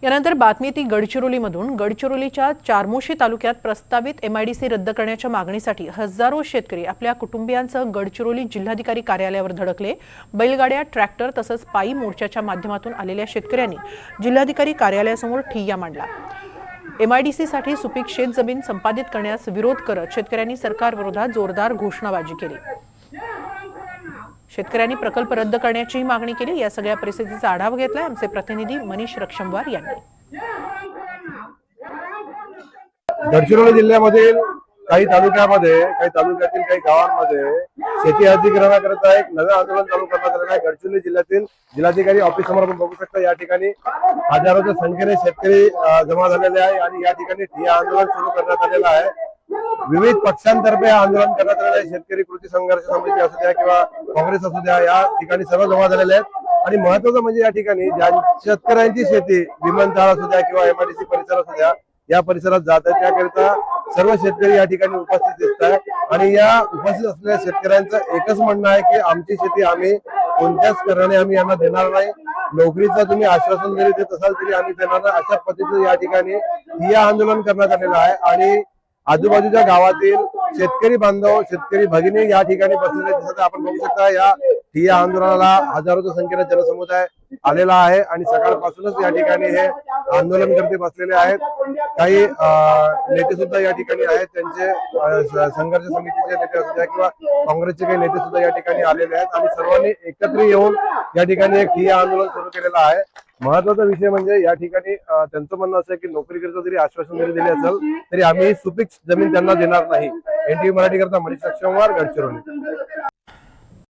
यानंतर बातमी ती गडचिरोलीमधून। गडचिरोलीच्या चारमोशी तालुक्यात प्रस्तावित एमआयडीसी रद्द करण्याच्या मागणीसाठी हजारो शेतकरी आपल्या कुटुंबियांसह गडचिरोली जिल्हाधिकारी कार्यालयावर धडकले। बैलगाड्या, ट्रॅक्टर तसंच पायी मोर्चाच्या माध्यमातून आलेल्या शेतकऱ्यांनी जिल्हाधिकारी कार्यालयासमोर ठिय्या मांडला। एमआयडीसीसाठी सुपीक शेतजमीन संपादित करण्यास विरोध करत शेतकऱ्यांनी सरकारविरोधात जोरदार घोषणाबाजी केली। शेतकऱ्यांनी प्रकल्प रद्द करण्याची मागणी केली। या सगळ्या परिस्थितीचा आढावा घेतलाय आमचे प्रतिनिधी मनीष रक्षमवार यांनी। गडचिरोली जिल्ह्यामधील काही तालुक्यातील काही गावांमध्ये शेती अधिग्रहणाकरता एक नवे आंदोलन चालू करण्यात आलेलं आहे। गडचिरोली जिल्ह्यातील जिल्हाधिकारी ऑफिस समोर आपण बघू शकता, या ठिकाणी हजारोच्या संख्येने शेतकरी जमा झालेले आहे आणि या ठिकाणी ठिय्या आंदोलन सुरू करण्यात आलेलं आहे। विविध पक्षांतर्फे आंदोलन करण्यात आलेलं आहे। शेतकरी कृती संघर्ष समिती असू द्या किंवा काँग्रेस असू द्या, या ठिकाणी सर्व जमा झालेले आहेत। आणि महत्वाचं म्हणजे या ठिकाणी ज्या शेतकऱ्यांची शेती विमानतळ असू द्या किंवा एमआयडीसी परिसर असू द्या, या परिसरात जात आहे, त्याकरिता सर्व शेतकरी या ठिकाणी उपस्थित दिसत आहेत। आणि या उपस्थित असलेल्या शेतकऱ्यांचं एकच म्हणणं आहे की आमची शेती आम्ही कोणत्याच कारणाने आम्ही यांना देणार नाही। नोकरीचं तुम्ही आश्वासन जरी देत असाल तरी आम्ही देणार नाही, अशा पद्धतीने या ठिकाणी ठिय्या आंदोलन करण्यात आलेलं आहे। आणि आजूबाजूच्या गावातील शेतकरी बांधव, शेतकरी भगिनी या ठिकाणी बसलेले दिसत आहे। आपण बघू शकता या ठिय्या आंदोलनाला हजारोच्या संख्येने जनसमुदाय आलेला आहे आणि सकाळपासूनच या ठिकाणी हे आंदोलनकर्ते बसलेले आहेत। काही नेते सुद्धा या ठिकाणी आहेत, त्यांचे संघर्ष समितीचे नेते असू द्या किंवा काँग्रेसचे काही नेते सुद्धा या ठिकाणी आलेले आहेत आणि सर्वांनी एकत्र येऊन या ठिकाणी एक ठिय्या आंदोलन सुरू केलेलं आहे। महत्वाचा विषय म्हणजे या ठिकाणी त्यांचं म्हणणं असं आहे की नोकरीकरिता जरी आश्वासन जरी दिले असेल तरी आम्ही सुपीक जमीन त्यांना देणार नाही। एनटीव्ही मराठी करता मनीष रक्षमवार, गडचिरोली।